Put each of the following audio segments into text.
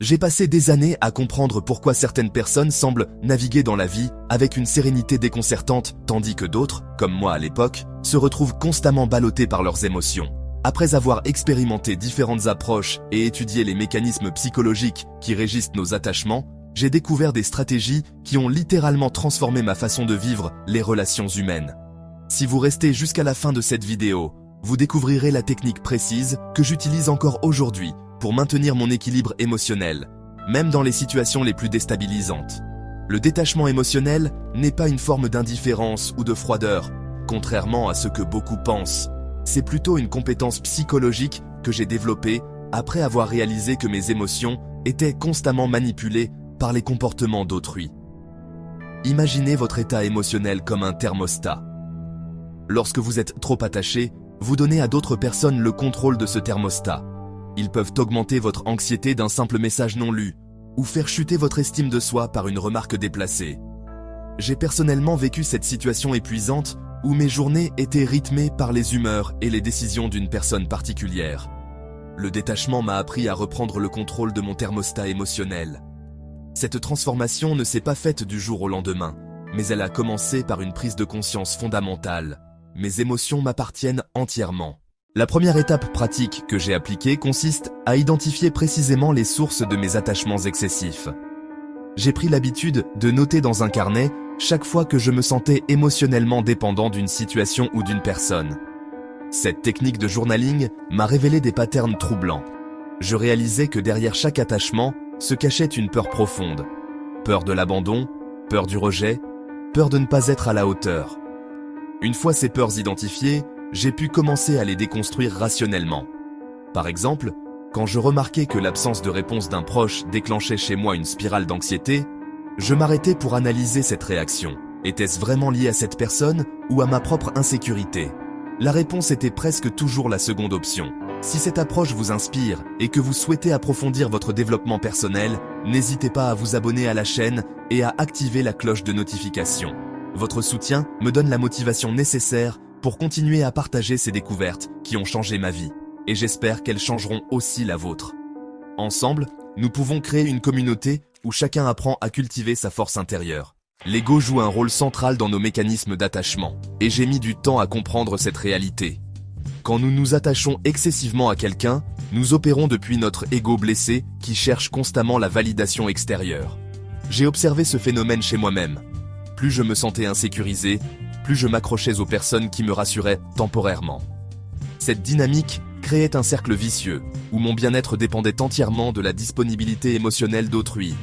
J'ai passé des années à comprendre pourquoi certaines personnes semblent naviguer dans la vie avec une sérénité déconcertante, tandis que d'autres, comme moi à l'époque, se retrouvent constamment ballottées par leurs émotions. Après avoir expérimenté différentes approches et étudié les mécanismes psychologiques qui régissent nos attachements, j'ai découvert des stratégies qui ont littéralement transformé ma façon de vivre les relations humaines. Si vous restez jusqu'à la fin de cette vidéo, vous découvrirez la technique précise que j'utilise encore aujourd'hui pour maintenir mon équilibre émotionnel, même dans les situations les plus déstabilisantes. Le détachement émotionnel n'est pas une forme d'indifférence ou de froideur, contrairement à ce que beaucoup pensent. C'est plutôt une compétence psychologique que j'ai développée après avoir réalisé que mes émotions étaient constamment manipulées par les comportements d'autrui. Imaginez votre état émotionnel comme un thermostat. Lorsque vous êtes trop attaché, vous donnez à d'autres personnes le contrôle de ce thermostat. Ils peuvent augmenter votre anxiété d'un simple message non lu, ou faire chuter votre estime de soi par une remarque déplacée. J'ai personnellement vécu cette situation épuisante où mes journées étaient rythmées par les humeurs et les décisions d'une personne particulière. Le détachement m'a appris à reprendre le contrôle de mon thermostat émotionnel. Cette transformation ne s'est pas faite du jour au lendemain, mais elle a commencé par une prise de conscience fondamentale. Mes émotions m'appartiennent entièrement. La première étape pratique que j'ai appliquée consiste à identifier précisément les sources de mes attachements excessifs. J'ai pris l'habitude de noter dans un carnet chaque fois que je me sentais émotionnellement dépendant d'une situation ou d'une personne. Cette technique de journaling m'a révélé des patterns troublants. Je réalisais que derrière chaque attachement se cachait une peur profonde. Peur de l'abandon, peur du rejet, peur de ne pas être à la hauteur. Une fois ces peurs identifiées, j'ai pu commencer à les déconstruire rationnellement. Par exemple, quand je remarquais que l'absence de réponse d'un proche déclenchait chez moi une spirale d'anxiété, je m'arrêtais pour analyser cette réaction. Était-ce vraiment lié à cette personne ou à ma propre insécurité? La réponse était presque toujours la seconde option. Si cette approche vous inspire et que vous souhaitez approfondir votre développement personnel, n'hésitez pas à vous abonner à la chaîne et à activer la cloche de notification. Votre soutien me donne la motivation nécessaire pour continuer à partager ces découvertes qui ont changé ma vie, et j'espère qu'elles changeront aussi la vôtre. Ensemble, nous pouvons créer une communauté où chacun apprend à cultiver sa force intérieure. L'ego joue un rôle central dans nos mécanismes d'attachement, et j'ai mis du temps à comprendre cette réalité. Quand nous nous attachons excessivement à quelqu'un, nous opérons depuis notre ego blessé qui cherche constamment la validation extérieure. J'ai observé ce phénomène chez moi-même. Plus je me sentais insécurisé, plus je m'accrochais aux personnes qui me rassuraient temporairement. Cette dynamique créait un cercle vicieux, où mon bien-être dépendait entièrement de la disponibilité émotionnelle d'autrui.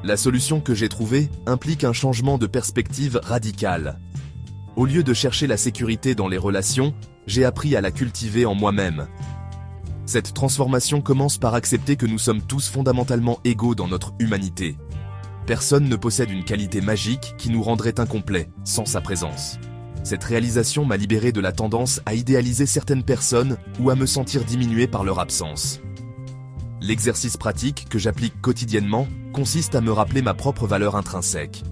La solution que j'ai trouvée implique un changement de perspective radical. Au lieu de chercher la sécurité dans les relations, j'ai appris à la cultiver en moi-même. Cette transformation commence par accepter que nous sommes tous fondamentalement égaux dans notre humanité. Personne ne possède une qualité magique qui nous rendrait incomplets sans sa présence. Cette réalisation m'a libéré de la tendance à idéaliser certaines personnes ou à me sentir diminué par leur absence. L'exercice pratique que j'applique quotidiennement consiste à me rappeler ma propre valeur intrinsèque.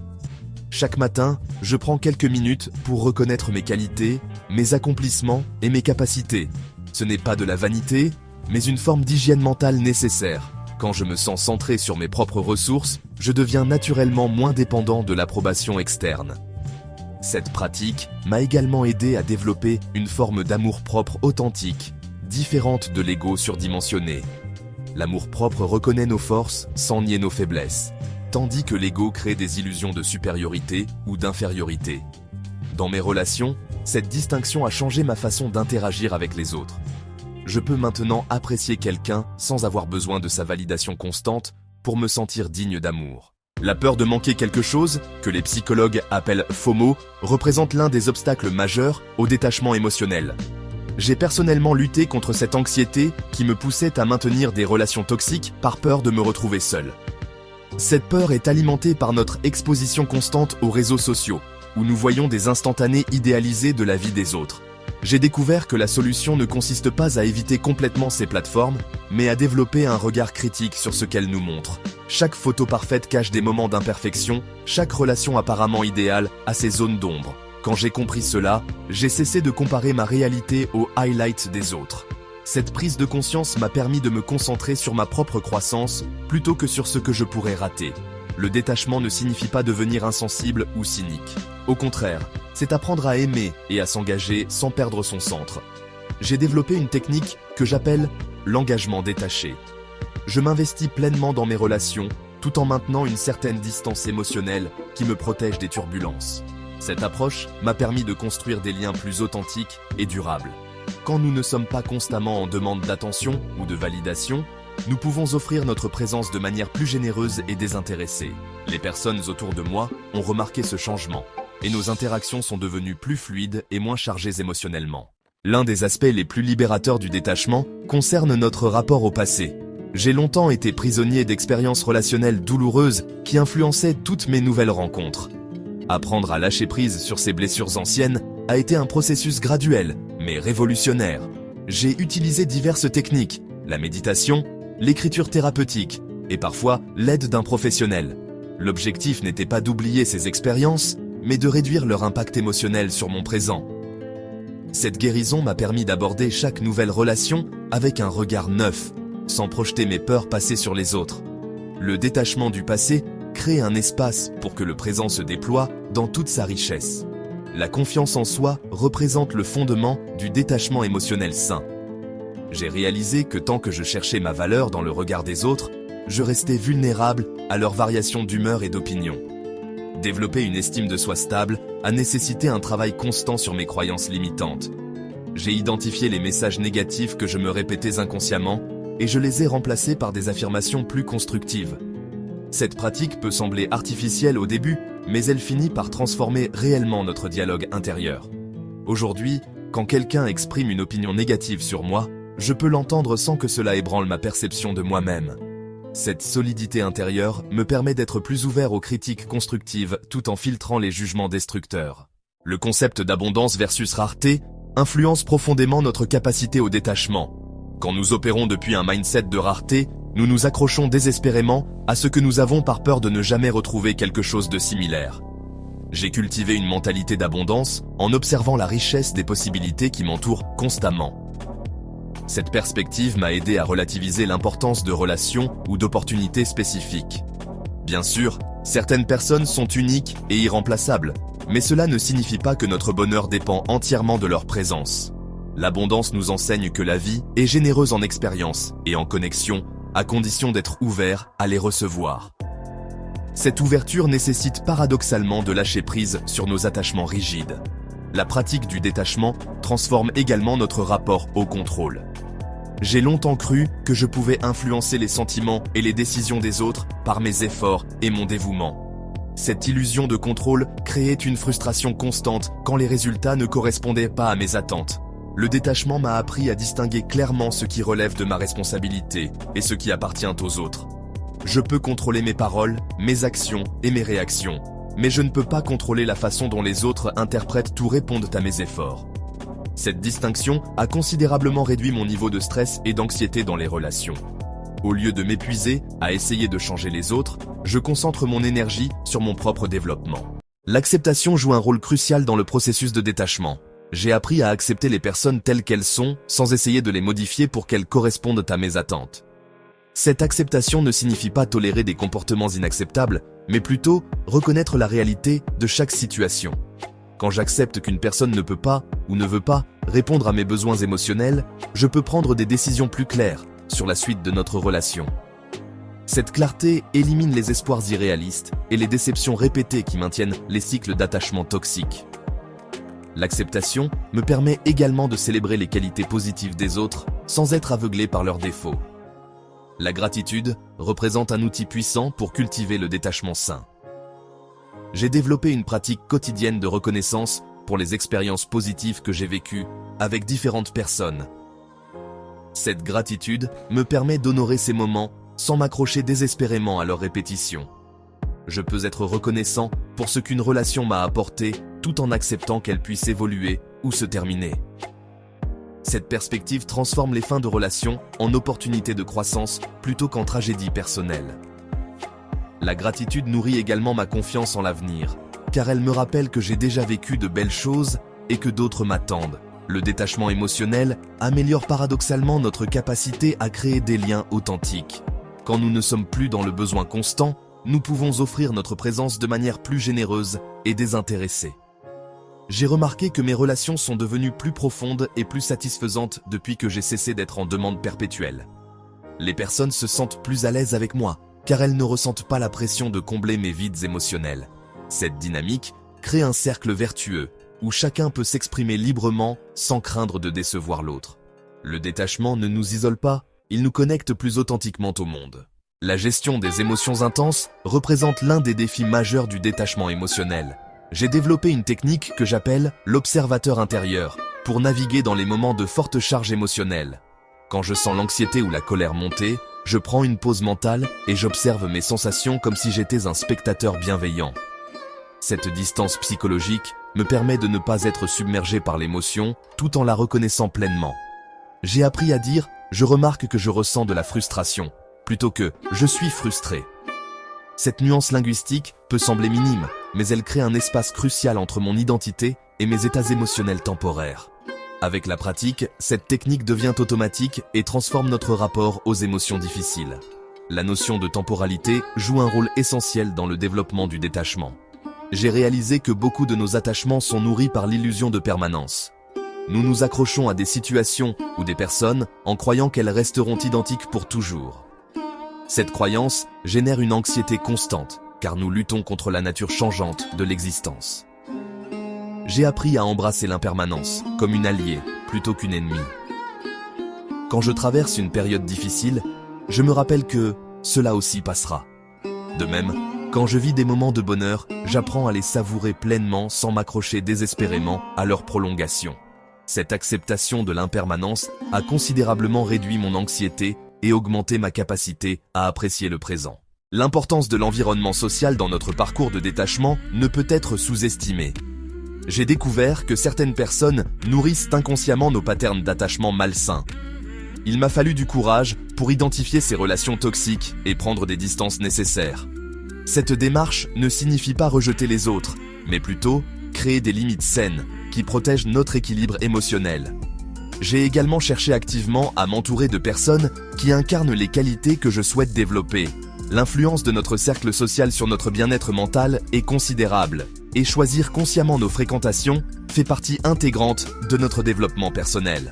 Chaque matin, je prends quelques minutes pour reconnaître mes qualités, mes accomplissements et mes capacités. Ce n'est pas de la vanité, mais une forme d'hygiène mentale nécessaire. Quand je me sens centré sur mes propres ressources, je deviens naturellement moins dépendant de l'approbation externe. Cette pratique m'a également aidé à développer une forme d'amour-propre authentique, différente de l'ego surdimensionné. L'amour-propre reconnaît nos forces sans nier nos faiblesses, tandis que l'ego crée des illusions de supériorité ou d'infériorité. Dans mes relations, cette distinction a changé ma façon d'interagir avec les autres. Je peux maintenant apprécier quelqu'un sans avoir besoin de sa validation constante pour me sentir digne d'amour. La peur de manquer quelque chose, que les psychologues appellent FOMO, représente l'un des obstacles majeurs au détachement émotionnel. J'ai personnellement lutté contre cette anxiété qui me poussait à maintenir des relations toxiques par peur de me retrouver seul. Cette peur est alimentée par notre exposition constante aux réseaux sociaux, où nous voyons des instantanés idéalisés de la vie des autres. J'ai découvert que la solution ne consiste pas à éviter complètement ces plateformes, mais à développer un regard critique sur ce qu'elles nous montrent. Chaque photo parfaite cache des moments d'imperfection, chaque relation apparemment idéale a ses zones d'ombre. Quand j'ai compris cela, j'ai cessé de comparer ma réalité aux highlights des autres. Cette prise de conscience m'a permis de me concentrer sur ma propre croissance plutôt que sur ce que je pourrais rater. Le détachement ne signifie pas devenir insensible ou cynique. Au contraire, c'est apprendre à aimer et à s'engager sans perdre son centre. J'ai développé une technique que j'appelle l'engagement détaché. Je m'investis pleinement dans mes relations tout en maintenant une certaine distance émotionnelle qui me protège des turbulences. Cette approche m'a permis de construire des liens plus authentiques et durables. Quand nous ne sommes pas constamment en demande d'attention ou de validation, nous pouvons offrir notre présence de manière plus généreuse et désintéressée. Les personnes autour de moi ont remarqué ce changement, et nos interactions sont devenues plus fluides et moins chargées émotionnellement. L'un des aspects les plus libérateurs du détachement concerne notre rapport au passé. J'ai longtemps été prisonnier d'expériences relationnelles douloureuses qui influençaient toutes mes nouvelles rencontres. Apprendre à lâcher prise sur ces blessures anciennes a été un processus graduel, mais révolutionnaire. J'ai utilisé diverses techniques, la méditation, l'écriture thérapeutique et parfois l'aide d'un professionnel. L'objectif n'était pas d'oublier ces expériences, mais de réduire leur impact émotionnel sur mon présent. Cette guérison m'a permis d'aborder chaque nouvelle relation avec un regard neuf, sans projeter mes peurs passées sur les autres. Le détachement du passé crée un espace pour que le présent se déploie dans toute sa richesse. La confiance en soi représente le fondement du détachement émotionnel sain. J'ai réalisé que tant que je cherchais ma valeur dans le regard des autres, je restais vulnérable à leurs variations d'humeur et d'opinion. Développer une estime de soi stable a nécessité un travail constant sur mes croyances limitantes. J'ai identifié les messages négatifs que je me répétais inconsciemment et je les ai remplacés par des affirmations plus constructives. Cette pratique peut sembler artificielle au début, mais elle finit par transformer réellement notre dialogue intérieur. Aujourd'hui, quand quelqu'un exprime une opinion négative sur moi, je peux l'entendre sans que cela ébranle ma perception de moi-même. Cette solidité intérieure me permet d'être plus ouvert aux critiques constructives tout en filtrant les jugements destructeurs. Le concept d'abondance versus rareté influence profondément notre capacité au détachement. Quand nous opérons depuis un mindset de rareté, nous nous accrochons désespérément à ce que nous avons par peur de ne jamais retrouver quelque chose de similaire. J'ai cultivé une mentalité d'abondance en observant la richesse des possibilités qui m'entourent constamment. Cette perspective m'a aidé à relativiser l'importance de relations ou d'opportunités spécifiques. Bien sûr, certaines personnes sont uniques et irremplaçables, mais cela ne signifie pas que notre bonheur dépend entièrement de leur présence. L'abondance nous enseigne que la vie est généreuse en expérience et en connexion, à condition d'être ouvert à les recevoir. Cette ouverture nécessite paradoxalement de lâcher prise sur nos attachements rigides. La pratique du détachement transforme également notre rapport au contrôle. J'ai longtemps cru que je pouvais influencer les sentiments et les décisions des autres par mes efforts et mon dévouement. Cette illusion de contrôle créait une frustration constante quand les résultats ne correspondaient pas à mes attentes. Le détachement m'a appris à distinguer clairement ce qui relève de ma responsabilité et ce qui appartient aux autres. Je peux contrôler mes paroles, mes actions et mes réactions, mais je ne peux pas contrôler la façon dont les autres interprètent ou répondent à mes efforts. Cette distinction a considérablement réduit mon niveau de stress et d'anxiété dans les relations. Au lieu de m'épuiser à essayer de changer les autres, je concentre mon énergie sur mon propre développement. L'acceptation joue un rôle crucial dans le processus de détachement. J'ai appris à accepter les personnes telles qu'elles sont, sans essayer de les modifier pour qu'elles correspondent à mes attentes. Cette acceptation ne signifie pas tolérer des comportements inacceptables, mais plutôt reconnaître la réalité de chaque situation. Quand j'accepte qu'une personne ne peut pas, ou ne veut pas, répondre à mes besoins émotionnels, je peux prendre des décisions plus claires sur la suite de notre relation. Cette clarté élimine les espoirs irréalistes et les déceptions répétées qui maintiennent les cycles d'attachement toxiques. L'acceptation me permet également de célébrer les qualités positives des autres sans être aveuglé par leurs défauts. La gratitude représente un outil puissant pour cultiver le détachement sain. J'ai développé une pratique quotidienne de reconnaissance pour les expériences positives que j'ai vécues avec différentes personnes. Cette gratitude me permet d'honorer ces moments sans m'accrocher désespérément à leur répétition. Je peux être reconnaissant pour ce qu'une relation m'a apporté tout en acceptant qu'elle puisse évoluer ou se terminer. Cette perspective transforme les fins de relations en opportunités de croissance plutôt qu'en tragédies personnelles. La gratitude nourrit également ma confiance en l'avenir, car elle me rappelle que j'ai déjà vécu de belles choses et que d'autres m'attendent. Le détachement émotionnel améliore paradoxalement notre capacité à créer des liens authentiques. Quand nous ne sommes plus dans le besoin constant, nous pouvons offrir notre présence de manière plus généreuse et désintéressée. J'ai remarqué que mes relations sont devenues plus profondes et plus satisfaisantes depuis que j'ai cessé d'être en demande perpétuelle. Les personnes se sentent plus à l'aise avec moi, car elles ne ressentent pas la pression de combler mes vides émotionnels. Cette dynamique crée un cercle vertueux, où chacun peut s'exprimer librement sans craindre de décevoir l'autre. Le détachement ne nous isole pas, il nous connecte plus authentiquement au monde. La gestion des émotions intenses représente l'un des défis majeurs du détachement émotionnel. J'ai développé une technique que j'appelle l'observateur intérieur, pour naviguer dans les moments de forte charge émotionnelle. Quand je sens l'anxiété ou la colère monter, je prends une pause mentale et j'observe mes sensations comme si j'étais un spectateur bienveillant. Cette distance psychologique me permet de ne pas être submergé par l'émotion tout en la reconnaissant pleinement. J'ai appris à dire « je remarque que je ressens de la frustration » plutôt que « je suis frustré ». Cette nuance linguistique peut sembler minime, mais elle crée un espace crucial entre mon identité et mes états émotionnels temporaires. Avec la pratique, cette technique devient automatique et transforme notre rapport aux émotions difficiles. La notion de temporalité joue un rôle essentiel dans le développement du détachement. J'ai réalisé que beaucoup de nos attachements sont nourris par l'illusion de permanence. Nous nous accrochons à des situations ou des personnes en croyant qu'elles resteront identiques pour toujours. Cette croyance génère une anxiété constante, car nous luttons contre la nature changeante de l'existence. J'ai appris à embrasser l'impermanence comme une alliée plutôt qu'une ennemie. Quand je traverse une période difficile, je me rappelle que cela aussi passera. De même, quand je vis des moments de bonheur, j'apprends à les savourer pleinement sans m'accrocher désespérément à leur prolongation. Cette acceptation de l'impermanence a considérablement réduit mon anxiété et augmenté ma capacité à apprécier le présent. L'importance de l'environnement social dans notre parcours de détachement ne peut être sous-estimée. J'ai découvert que certaines personnes nourrissent inconsciemment nos patterns d'attachement malsains. Il m'a fallu du courage pour identifier ces relations toxiques et prendre des distances nécessaires. Cette démarche ne signifie pas rejeter les autres, mais plutôt créer des limites saines qui protègent notre équilibre émotionnel. J'ai également cherché activement à m'entourer de personnes qui incarnent les qualités que je souhaite développer. L'influence de notre cercle social sur notre bien-être mental est considérable, et choisir consciemment nos fréquentations fait partie intégrante de notre développement personnel.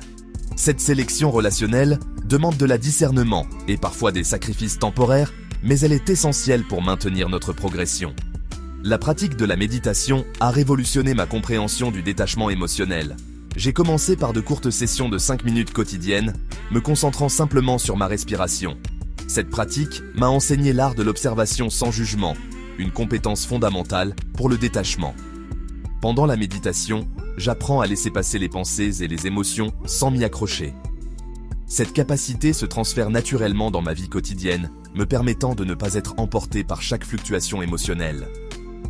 Cette sélection relationnelle demande de la discernement et parfois des sacrifices temporaires, mais elle est essentielle pour maintenir notre progression. La pratique de la méditation a révolutionné ma compréhension du détachement émotionnel. J'ai commencé par de courtes sessions de 5 minutes quotidiennes, me concentrant simplement sur ma respiration. Cette pratique m'a enseigné l'art de l'observation sans jugement, une compétence fondamentale pour le détachement. Pendant la méditation, j'apprends à laisser passer les pensées et les émotions sans m'y accrocher. Cette capacité se transfère naturellement dans ma vie quotidienne, me permettant de ne pas être emporté par chaque fluctuation émotionnelle.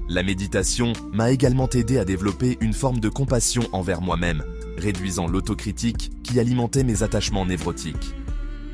La méditation m'a également aidé à développer une forme de compassion envers moi-même, réduisant l'autocritique qui alimentait mes attachements névrotiques.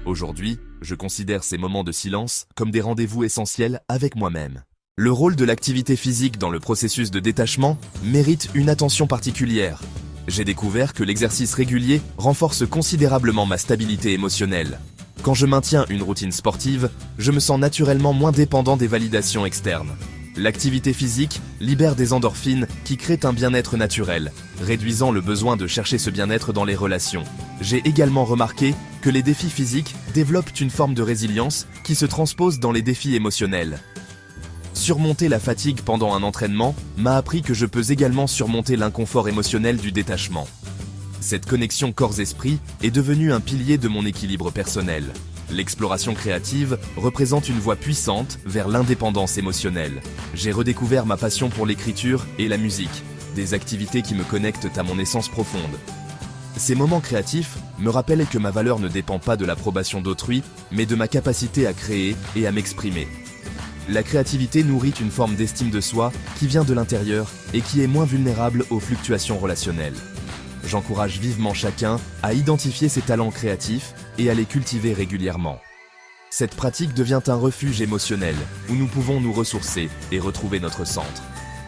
Aujourd'hui, je considère ces moments de silence comme des rendez-vous essentiels avec moi-même. Le rôle de l'activité physique dans le processus de détachement mérite une attention particulière. J'ai découvert que l'exercice régulier renforce considérablement ma stabilité émotionnelle. Quand je maintiens une routine sportive, je me sens naturellement moins dépendant des validations externes. L'activité physique libère des endorphines qui créent un bien-être naturel, réduisant le besoin de chercher ce bien-être dans les relations. J'ai également remarqué que les défis physiques développent une forme de résilience qui se transpose dans les défis émotionnels. Surmonter la fatigue pendant un entraînement m'a appris que je peux également surmonter l'inconfort émotionnel du détachement. Cette connexion corps-esprit est devenue un pilier de mon équilibre personnel. L'exploration créative représente une voie puissante vers l'indépendance émotionnelle. J'ai redécouvert ma passion pour l'écriture et la musique, des activités qui me connectent à mon essence profonde. Ces moments créatifs me rappellent que ma valeur ne dépend pas de l'approbation d'autrui, mais de ma capacité à créer et à m'exprimer. La créativité nourrit une forme d'estime de soi qui vient de l'intérieur et qui est moins vulnérable aux fluctuations relationnelles. J'encourage vivement chacun à identifier ses talents créatifs et à les cultiver régulièrement. Cette pratique devient un refuge émotionnel où nous pouvons nous ressourcer et retrouver notre centre.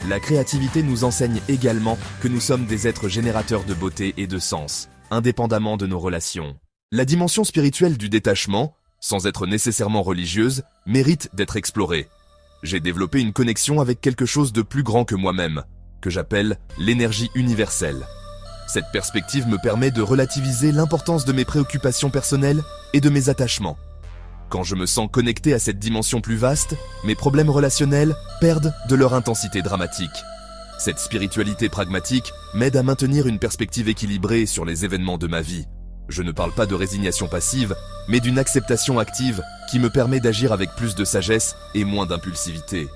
La créativité nous enseigne également que nous sommes des êtres générateurs de beauté et de sens, indépendamment de nos relations. La dimension spirituelle du détachement, sans être nécessairement religieuse, mérite d'être explorée. J'ai développé une connexion avec quelque chose de plus grand que moi-même, que j'appelle l'énergie universelle. Cette perspective me permet de relativiser l'importance de mes préoccupations personnelles et de mes attachements. Quand je me sens connecté à cette dimension plus vaste, mes problèmes relationnels perdent de leur intensité dramatique. Cette spiritualité pragmatique m'aide à maintenir une perspective équilibrée sur les événements de ma vie. Je ne parle pas de résignation passive, mais d'une acceptation active qui me permet d'agir avec plus de sagesse et moins d'impulsivité.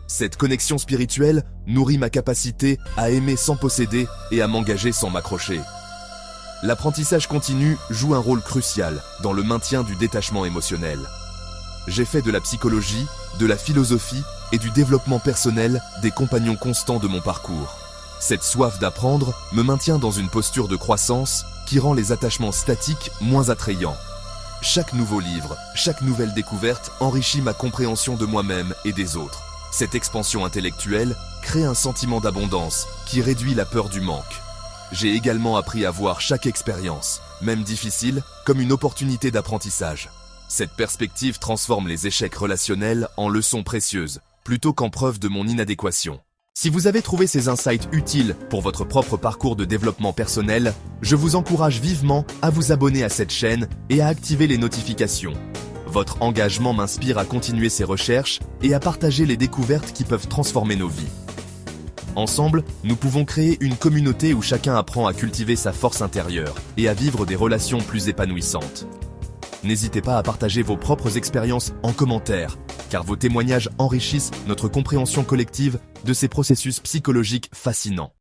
Cette connexion spirituelle nourrit ma capacité à aimer sans posséder et à m'engager sans m'accrocher. L'apprentissage continu joue un rôle crucial dans le maintien du détachement émotionnel. J'ai fait de la psychologie, de la philosophie et du développement personnel des compagnons constants de mon parcours. Cette soif d'apprendre me maintient dans une posture de croissance qui rend les attachements statiques moins attrayants. Chaque nouveau livre, chaque nouvelle découverte enrichit ma compréhension de moi-même et des autres. Cette expansion intellectuelle crée un sentiment d'abondance qui réduit la peur du manque. J'ai également appris à voir chaque expérience, même difficile, comme une opportunité d'apprentissage. Cette perspective transforme les échecs relationnels en leçons précieuses, plutôt qu'en preuve de mon inadéquation. Si vous avez trouvé ces insights utiles pour votre propre parcours de développement personnel, je vous encourage vivement à vous abonner à cette chaîne et à activer les notifications. Votre engagement m'inspire à continuer ces recherches et à partager les découvertes qui peuvent transformer nos vies. Ensemble, nous pouvons créer une communauté où chacun apprend à cultiver sa force intérieure et à vivre des relations plus épanouissantes. N'hésitez pas à partager vos propres expériences en commentaire, car vos témoignages enrichissent notre compréhension collective de ces processus psychologiques fascinants.